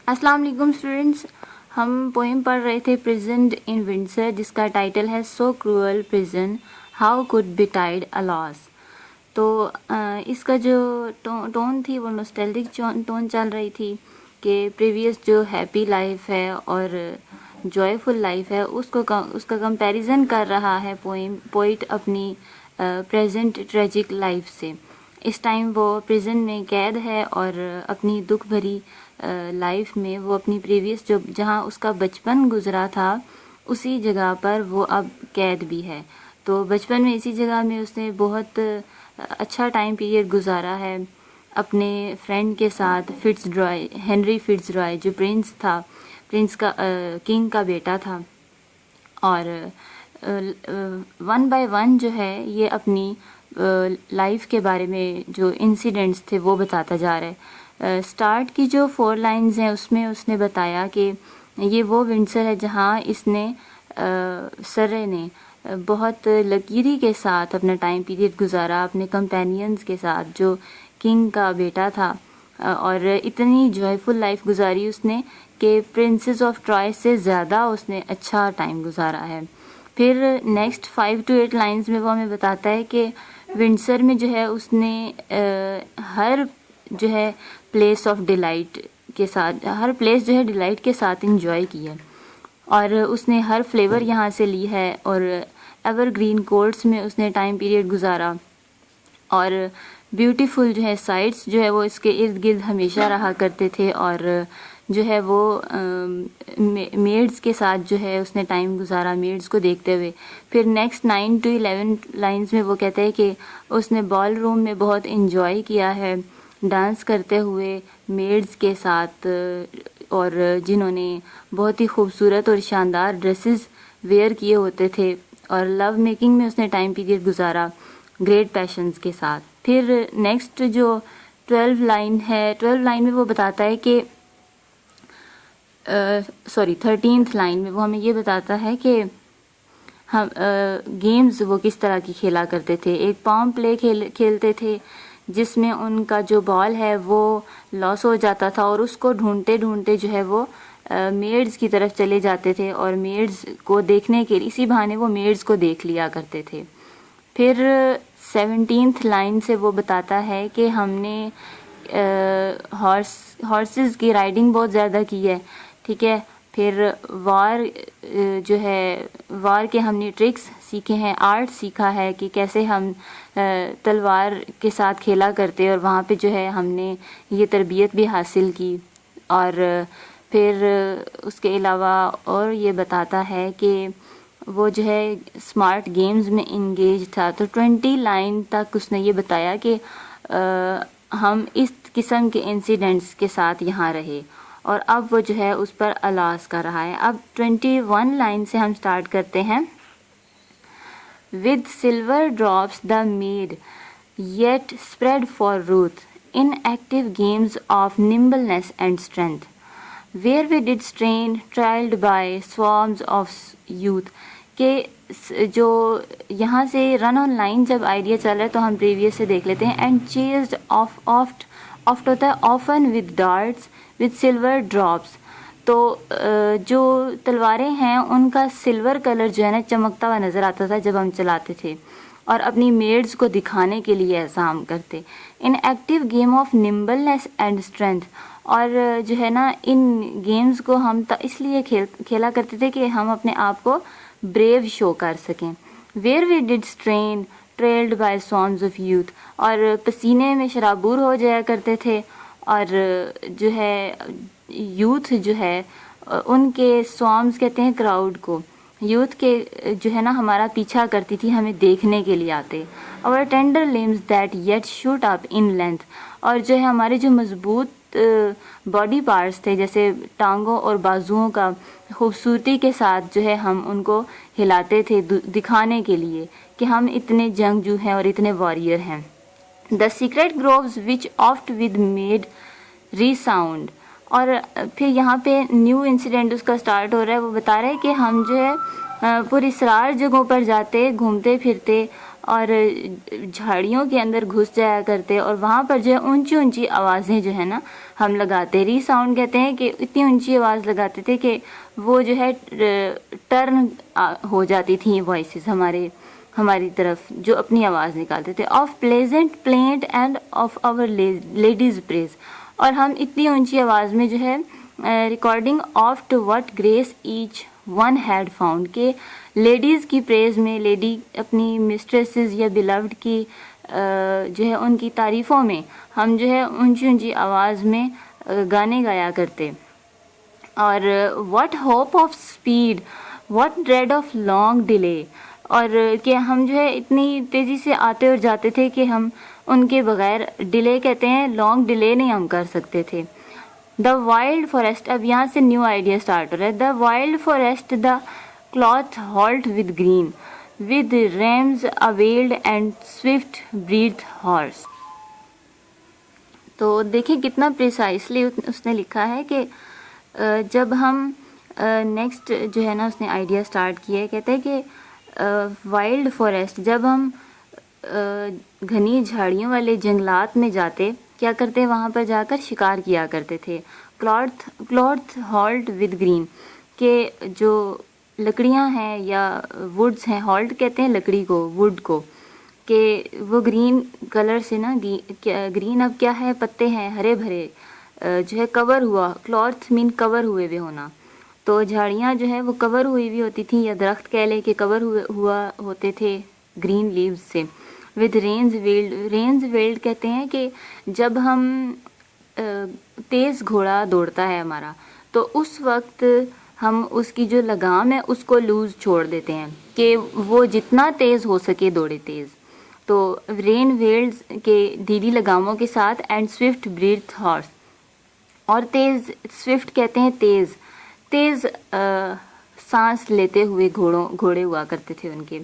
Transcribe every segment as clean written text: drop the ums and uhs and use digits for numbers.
السلام علیکم اسٹوڈنٹس، ہم پوئم پڑھ رہے تھے پریزنٹ ان ونٹر، جس کا ٹائٹل ہے سو کروئل پریزن ہاؤ کوڈ بیٹائڈ الاس. تو اس کا جو ٹون تھی وہ نوسٹیلجک ٹون چل رہی تھی کہ پریویس جو ہیپی لائف ہے اور جوائے فل لائف ہے اس کا کمپیریزن کر رہا ہے پوئٹ اپنی پریزنٹ ٹریجک لائف سے. اس ٹائم وہ پریزن میں قید ہے اور اپنی دکھ بھری لائف میں وہ اپنی پریویس جہاں اس کا بچپن گزرا تھا اسی جگہ پر وہ اب قید بھی ہے. تو بچپن میں اسی جگہ میں اس نے بہت اچھا ٹائم پیریڈ گزارا ہے اپنے فرینڈ کے ساتھ ہنری فٹز رائے جو پرنس کا کنگ کا بیٹا تھا. اور ون بائی ون جو ہے یہ اپنی لائف کے بارے میں جو انسیڈنٹس تھے وہ بتاتا جا رہا ہے. سٹارٹ کی جو 4 لائنز ہیں اس میں اس نے بتایا کہ یہ وہ ونڈسر ہے جہاں اس نے سرے نے بہت لکیری کے ساتھ اپنا ٹائم پیریڈ گزارا اپنے کمپینینز کے ساتھ جو کنگ کا بیٹا تھا، اور اتنی جوائفل لائف گزاری اس نے کہ پرنسز آف ٹرائے سے زیادہ اس نے اچھا ٹائم گزارا ہے. پھر نیکسٹ 5 to 8 لائنز میں وہ ہمیں بتاتا ہے کہ ونڈسر میں جو ہے اس نے ہر جو ہے پلیس آف ڈیلائٹ کے ساتھ ہر پلیس جو ہے ڈیلائٹ کے ساتھ انجوائے کی ہے، اور اس نے ہر فلیور یہاں سے لی ہے، اور ایور گرین کورٹس میں اس نے ٹائم پیریڈ گزارا، اور بیوٹیفل جو ہے سائٹس جو ہے وہ اس کے ارد گرد ہمیشہ رہا کرتے تھے، اور جو ہے وہ میڈز کے ساتھ جو ہے اس نے ٹائم گزارا میڈز کو دیکھتے ہوئے. پھر نیکسٹ 9 to 11 لائنز میں وہ کہتے ہیں کہ اس نے بال روم میں بہت انجوائے کیا ہے ڈانس کرتے ہوئے میڈز کے ساتھ، اور جنہوں نے بہت ہی خوبصورت اور شاندار ڈریسز ویئر کیے ہوتے تھے، اور لو میکنگ میں اس نے ٹائم پیریڈ گزارا گریٹ پیشنز کے ساتھ. پھر نیکسٹ جو 12 لائن میں وہ بتاتا ہے کہ 13th لائن میں وہ ہمیں یہ بتاتا ہے کہ ہم گیمز وہ کس طرح کی کھیلا کرتے تھے. ایک پام پلے کھیلتے تھے جس میں ان کا جو بال ہے وہ لاس ہو جاتا تھا، اور اس کو ڈھونڈتے ڈھونڈتے جو ہے وہ میڈز کی طرف چلے جاتے تھے، اور میڈز کو دیکھنے کے اسی بہانے وہ میڈز کو دیکھ لیا کرتے تھے. پھر 17th لائن سے وہ بتاتا ہے کہ ہم نے ہارسز کی رائڈنگ بہت زیادہ کی ہے، ٹھیک ہے. پھر وار کے ہم نے ٹرکس سیکھے ہیں، آرٹ سیکھا ہے کہ کیسے ہم تلوار کے ساتھ کھیلا کرتے، اور وہاں پہ جو ہے ہم نے یہ تربیت بھی حاصل کی. اور پھر اس کے علاوہ اور یہ بتاتا ہے کہ وہ جو ہے اسمارٹ گیمز میں انگیج تھا. تو 20 لائن تک اس نے یہ بتایا کہ ہم اس قسم کے انسیڈنٹس کے ساتھ یہاں رہے، اور اب وہ جو ہے اس پر الاس کر رہا ہے. اب 21 لائن سے ہم سٹارٹ کرتے ہیں. With silver drops the maid yet spread for ruth in active games of nimbleness and strength, where we did strain trailed by swarms of youth. کہ جو یہاں سے رن آن لائن جب آئیڈیا چل رہا ہے تو ہم پریویس سے دیکھ لیتے ہیں. اینڈ چیزڈ آفٹ ہوتا ہے often with darts with silver drops. تو جو تلواریں ہیں ان کا سلور کلر جو ہے نا چمکتا ہوا نظر آتا تھا جب ہم چلاتے تھے، اور اپنی میڈز کو دکھانے کے لیے ایسا ہم کرتے. In active game of nimbleness and strength, اور جو ہے نا ان گیمز کو ہم اس لیے کھیلا کرتے تھے کہ ہم اپنے آپ کو بریو شو کر سکیں. Where we did strain trailed by swarms of youth, اور پسینے میں شرابور ہو جایا کرتے تھے، اور جو ہے یوتھ جو ہے ان کے سوارمز کہتے ہیں کراؤڈ کو، یوتھ کے جو ہے نا ہمارا پیچھا کرتی تھی، ہمیں دیکھنے کے لیے آتے. اور tender LUMS that yet shoot up in length, اور جو ہے ہمارے جو مضبوط باڈی پارٹس تھے جیسے ٹانگوں اور بازوؤں کا خوبصورتی کے ساتھ جو ہے ہم ان کو ہلاتے تھے دکھانے کے لیے کہ ہم اتنے جنگجو ہیں اور اتنے واریر ہیں. The secret groves which oft with mad resound, اور پھر یہاں پہ نیو انسیڈنٹ اس کا سٹارٹ ہو رہا ہے. وہ بتا رہے ہیں کہ ہم جو ہے پراسرار جگہوں پر جاتے گھومتے پھرتے اور جھاڑیوں کے اندر گھس جایا کرتے اور وہاں پر جو ہے اونچی اونچی آوازیں جو ہے نا ہم لگاتے. ری ساؤنڈ کہتے ہیں کہ اتنی اونچی آواز لگاتے تھے کہ وہ جو ہے ٹرن ہو جاتی تھیں وائسز ہماری طرف جو اپنی آواز نکالتے تھے. Of pleasant plant and of our ladies praise, اور ہم اتنی اونچی آواز میں جو ہے recording of to what grace each one had found, کہ لیڈیز کی پریز میں, لیڈی اپنی مسٹریسز یا بیلوڈ کی جو ہے ان کی تعریفوں میں ہم جو ہے اونچی اونچی آواز میں گانے گایا کرتے. اور what hope of speed, what Dred of long delay, اور کہ ہم جو ہے اتنی تیزی سے آتے اور جاتے تھے کہ ہم ان کے بغیر, ڈیلے کہتے ہیں لانگ ڈیلے نہیں ہم کر سکتے تھے. دا وائلڈ فارسٹ, اب یہاں سے نیو آئیڈیا اسٹارٹ ہو رہا ہے. The wild forest the cloth halt with green with reams availed and swift breath horse. تو دیکھیں کتنا پریسائسلی اس نے لکھا ہے کہ جب ہم نیکسٹ جو ہے نا اس نے آئیڈیا اسٹارٹ کیا ہے, کہتے ہیں کہ وائلڈ فارسٹ, جب ہم گھنی جھاڑیوں والے جنگلات میں جاتے, کیا کرتے وہاں پر جا کر شکار کیا کرتے تھے. کلاتھ ہالٹ ود گرین, کہ جو لکڑیاں ہیں یا ووڈز ہیں, ہالٹ کہتے ہیں لکڑی کو, ووڈ کو, کہ وہ گرین کلر سے نا, گرین اب کیا ہے, پتے ہیں ہرے بھرے جو ہے کور ہوا, کلاتھ مین کور ہوئے ہوئے ہونا, تو جھاڑیاں جو ہے وہ کور ہوئی ہوئی ہوتی تھیں, یا درخت کہہ لے کہ کور ہوا ہوتے تھے گرین لیوز سے. With rains veiled, rains veiled کہتے ہیں کہ جب ہم تیز گھوڑا دوڑتا ہے ہمارا, تو اس وقت ہم اس کی جو لگام ہے اس کو لوز چھوڑ دیتے ہیں کہ وہ جتنا تیز ہو سکے دوڑے تیز. تو رین ویلڈز کے ڈھیلی لگاموں کے ساتھ, اینڈ سوئفٹ بریتھ ہارس, اور تیز, سوئفٹ کہتے ہیں تیز, تیز سانس لیتے ہوئے گھوڑے ہوا کرتے تھے ان کے.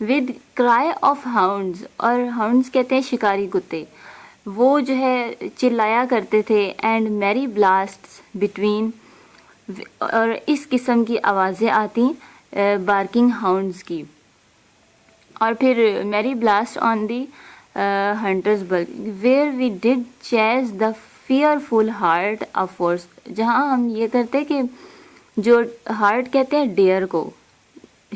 ود کرائی آف ہاؤنڈز, اور ہاؤنڈز کہتے ہیں شکاری کتے, وہ جو ہے چلایا کرتے تھے. اینڈ میری بلاسٹس بٹوین, اور اس قسم کی آوازیں آتی بارکنگ ہاؤنڈز کی. اور پھر میری blast on the hunters bill where we did chase the fearful hart of force, جہاں ہم یہ کرتے کہ جو ہارٹ کہتے ہیں ڈیئر کو,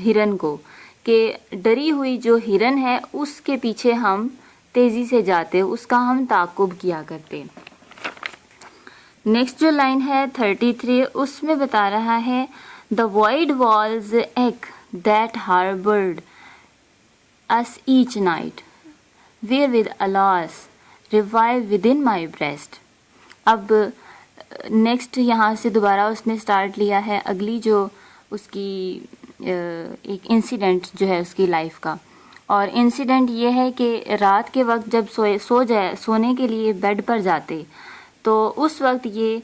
ہرن کو, کہ ڈری ہوئی جو ہرن ہے اس کے پیچھے ہم تیزی سے جاتے, اس کا ہم تعاقب کیا کرتے. نیکسٹ جو لائن ہے 33, اس میں بتا رہا ہے دا وائڈ والز ایک that ہاربرڈ us each night where with alas revive within my breast. اب نیکسٹ یہاں سے دوبارہ اس نے اسٹارٹ لیا ہے اگلی جو اس کی ایک انسیڈنٹ جو ہے اس کی لائف کا. اور انسیڈنٹ یہ ہے کہ رات کے وقت جب سونے کے لیے بیڈ پر جاتے, تو اس وقت یہ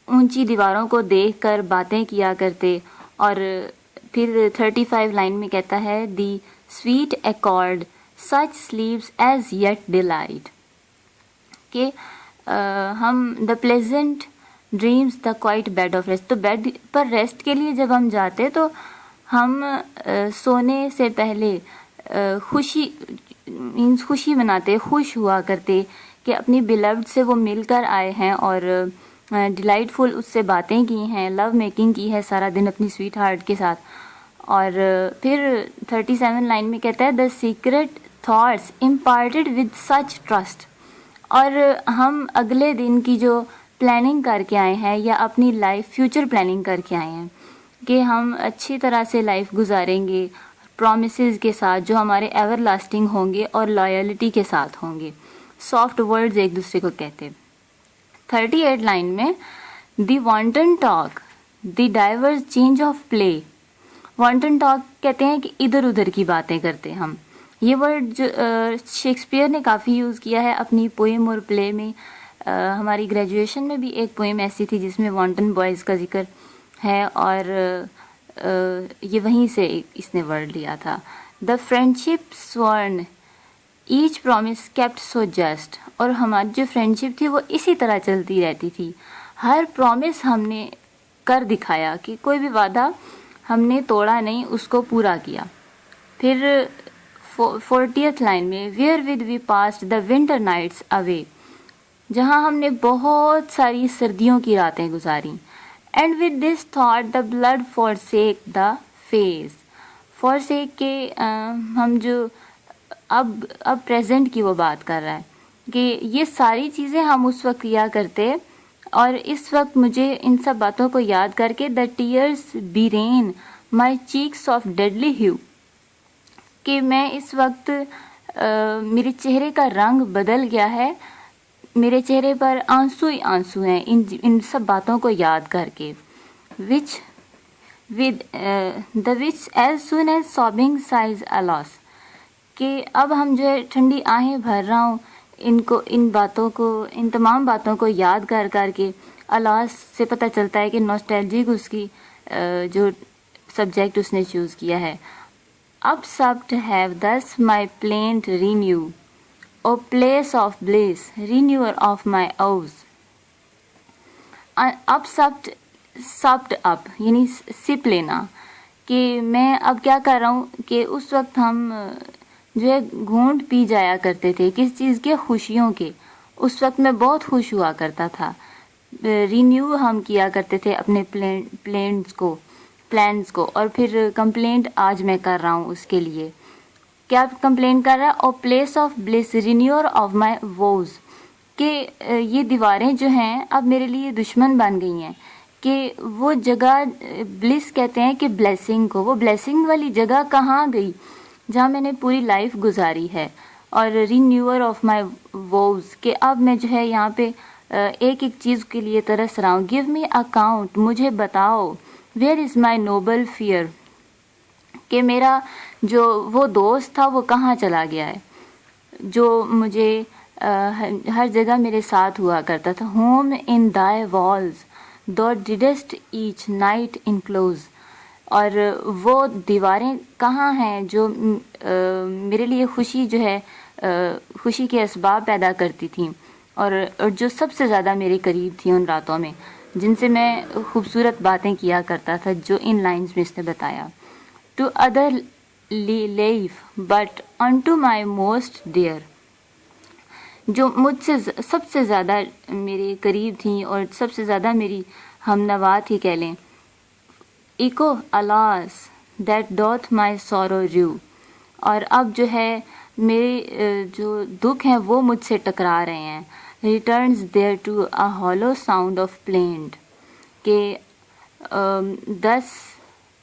اونچی دیواروں کو دیکھ کر باتیں کیا کرتے. اور پھر 35 لائن میں کہتا ہے the sweet accord such sleeps as yet delight, کہ ہم the pleasant dreams the quiet bed of rest, تو بیڈ پر ریسٹ کے لیے جب ہم جاتے تو ہم سونے سے پہلے خوشی مناتے, خوش ہوا کرتے کہ اپنی بیلوڈ سے وہ مل کر آئے ہیں اور ڈیلائٹ فل اس سے باتیں کی ہیں, لو میکنگ کی ہے سارا دن اپنی سویٹ ہارٹ کے ساتھ. اور پھر 37 لائن میں کہتا ہے the secret thoughts imparted with such trust, اور ہم اگلے دن کی جو پلاننگ کر کے آئے ہیں یا اپنی لائف فیوچر پلاننگ کر کے آئے ہیں کہ ہم اچھی طرح سے لائف گزاریں گے پرومسز کے ساتھ جو ہمارے ایور لاسٹنگ ہوں گے اور لائلٹی کے ساتھ ہوں گے. سافٹ ورڈز ایک دوسرے کو کہتے. 38 لائن میں the wanton talk the divers change of play. Wanton talk کہتے ہیں کہ ادھر ادھر کی باتیں کرتے ہم. یہ ورڈ جو شیکسپیئر نے کافی یوز کیا ہے اپنی پوئم اور پلے میں. ہماری گریجویشن میں بھی ایک پوئم ایسی تھی جس میں وانٹن بوائز کا ذکر ہے, اور یہ وہیں سے اس نے ورڈ لیا تھا. The friendship sworn each promise kept so just, اور ہماری جو فرینڈشپ تھی وہ اسی طرح چلتی رہتی تھی, ہر پرومس ہم نے کر دکھایا کہ کوئی بھی وعدہ ہم نے توڑا نہیں, اس کو پورا کیا. پھر 40th لائن میں where with we passed the winter nights away, جہاں ہم نے بہت ساری سردیوں کی راتیں گزاری. And with this thought the blood forsake the face. Forsake کے ہم جو اب پریزنٹ کی وہ بات کر رہا ہے کہ یہ ساری چیزیں ہم اس وقت کیا کرتے، اور اس وقت مجھے ان سب باتوں کو یاد کر کے the tears berain my cheeks of deadly hue, کہ میں اس وقت میرے چہرے کا رنگ بدل گیا ہے، میرے چہرے پر آنسو ہی آنسو ہیں ان سب باتوں کو یاد کر کے. وچ ایز سون ایز سابنگ سائز الاس، کہ اب ہم جو ہے ٹھنڈی آہیں بھر رہا ہوں ان تمام باتوں کو یاد کر کے. الاس سے پتہ چلتا ہے کہ نوسٹیلجک اس کی جو سبجیکٹ اس نے چوز کیا ہے. Up supped have thus my plaint renew, O place of bliss, renewer of my woes. Up supped up یعنی سپ لینا، کہ میں اب کیا کر رہا ہوں کہ اس وقت ہم جو ہے گھونٹ پی جایا کرتے تھے کس چیز کے؟ خوشیوں کے. اس وقت میں بہت خوش ہوا کرتا تھا. رینیو ہم کیا کرتے تھے اپنے پلانس کو. اور پھر کمپلینٹ آج میں کر رہا ہوں اس کے لیے. کیا کمپلینٹ کر رہا ہے؟ O place of bliss renewer of my woes, کہ یہ دیواریں جو ہیں اب میرے لیے دشمن بن گئی ہیں. کہ وہ جگہ بلس کہتے ہیں کہ بلیسنگ کو، وہ بلیسنگ والی جگہ کہاں گئی جہاں میں نے پوری لائف گزاری ہے. اور رینیور آف مائی ووز، کہ اب میں جو ہے یہاں پہ ایک چیز کے لیے ترس رہا ہوں. گیو می اکاؤنٹ، مجھے بتاؤ. Where is my noble fair, کہ میرا جو وہ دوست تھا وہ کہاں چلا گیا ہے جو مجھے ہر جگہ میرے ساتھ ہوا کرتا تھا. ہوم ان دائی والز دو ڈیڈسٹ ایچ نائٹ انکلوز، اور وہ دیواریں کہاں ہیں جو میرے لیے خوشی جو ہے خوشی کے اسباب پیدا کرتی تھیں، اور جو سب سے زیادہ میرے قریب تھی ان راتوں میں، جن سے میں خوبصورت باتیں کیا کرتا تھا جو ان لائنز میں اس نے بتایا. To other leave but into my most dear, جو مجھ سے سب سے زیادہ میرے قریب تھیں اور سب سے زیادہ میری ہم نوا تھی کہہ لیں. Echo alas that doth my sorrow rue, اور اب جو ہے میرے جو دکھ ہیں وہ مجھ سے ٹکرا رہے ہیں. Returns there to a hollow sound of plaint, کہ this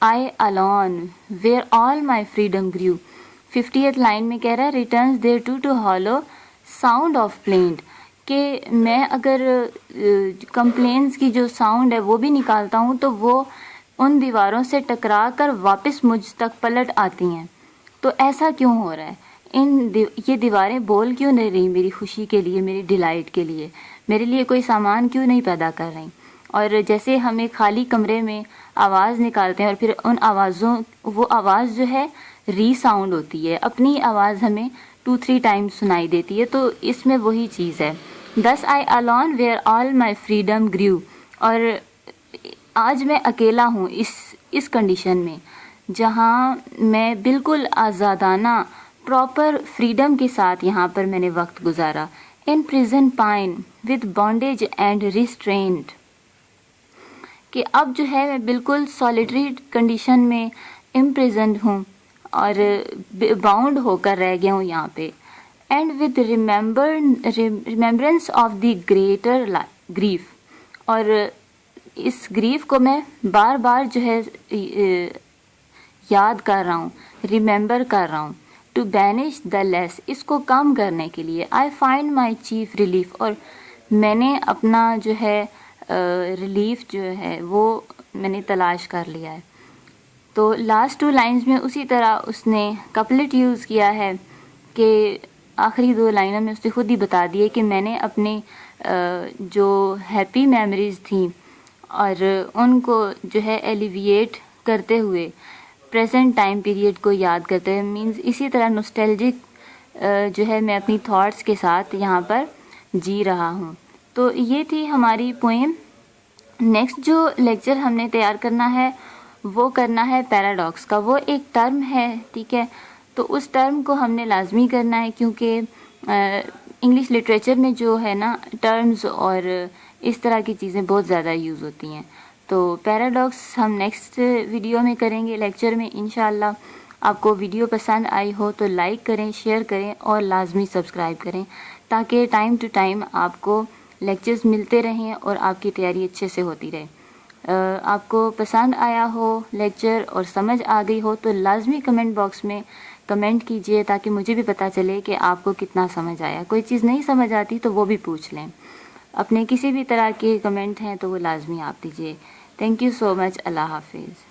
I alone where all my freedom grew. 50th line میں کہہ رہا ہے returns there to hollow sound of plaint, کہ میں اگر کمپلینس کی جو ساؤنڈ ہے وہ بھی نکالتا ہوں تو وہ ان دیواروں سے ٹکرا کر واپس مجھ تک پلٹ آتی ہیں. تو ایسا کیوں ہو رہا ہے؟ یہ دیواریں بول کیوں نہیں رہی میری خوشی کے لیے، میری ڈیلائٹ کے لیے؟ میرے لیے کوئی سامان کیوں نہیں پیدا کر رہی؟ اور جیسے ہم ایک خالی کمرے میں آواز نکالتے ہیں اور پھر ان وہ آواز جو ہے ری ساؤنڈ ہوتی ہے، اپنی آواز ہمیں 2-3 ٹائمز سنائی دیتی ہے. تو اس میں وہی چیز ہے. This I alone where all my freedom grew, اور آج میں اکیلا ہوں اس کنڈیشن میں جہاں میں بالکل آزادانہ پراپر فریڈم کے ساتھ یہاں پر میں نے وقت گزارا. In prison pine with bondage and restraint, کہ اب جو ہے میں بالکل سالیٹری کنڈیشن میں امپریزنڈ ہوں اور باؤنڈ ہو کر رہ گیا ہوں یہاں پہ. And with remembrance of the greater grief, اور اس گریف کو میں بار بار جو ہے یاد کر رہا ہوں، ریممبر کر رہا ہوں. ٹو بینش دا لیس، اس کو کم کرنے کے لیے. I find my chief relief, اور میں نے اپنا جو ہے ریلیف جو ہے وہ میں نے تلاش کر لیا ہے. تو لاسٹ 2 لائنز میں اسی طرح اس نے کپلٹ یوز کیا ہے کہ آخری 2 لائنوں میں اس نے خود ہی بتا دیے کہ میں نے اپنے جو ہیپی میموریز تھیں اور ان کو جو ہے ایلیویٹ کرتے ہوئے پریزنٹ ٹائم پیریڈ کو یاد کرتے ہیں. مینز اسی طرح نوسٹیلجک جو ہے میں اپنی تھاٹس کے ساتھ یہاں پر جی رہا ہوں. تو یہ تھی ہماری پوئم. نیکسٹ جو لیکچر ہم نے تیار کرنا ہے وہ کرنا ہے پیراڈاکس کا. وہ ایک ٹرم ہے, ٹھیک ہے, تو اس ٹرم کو ہم نے لازمی کرنا ہے, کیونکہ انگلش لٹریچر میں جو ہے نا ٹرمز اور اس طرح کی چیزیں بہت زیادہ یوز ہوتی ہیں. تو پیراڈاکس ہم نیکسٹ ویڈیو میں کریں گے, لیکچر میں انشاءاللہ. آپ کو ویڈیو پسند آئی ہو تو لائک کریں, شیئر کریں اور لازمی سبسکرائب کریں, تاکہ ٹائم ٹو ٹائم آپ کو لیکچرز ملتے رہیں اور آپ کی تیاری اچھے سے ہوتی رہے. آپ کو پسند آیا ہو لیکچر اور سمجھ آ گئی ہو تو لازمی کمنٹ باکس میں کمنٹ کیجئے, تاکہ مجھے بھی پتہ چلے کہ آپ کو کتنا سمجھ آیا. کوئی چیز نہیں سمجھ آتی تو وہ بھی پوچھ لیں. اپنے کسی بھی طرح کے کمنٹ ہیں تو وہ لازمی آپ دیجئے. تھینک یو سو مچ. اللہ حافظ.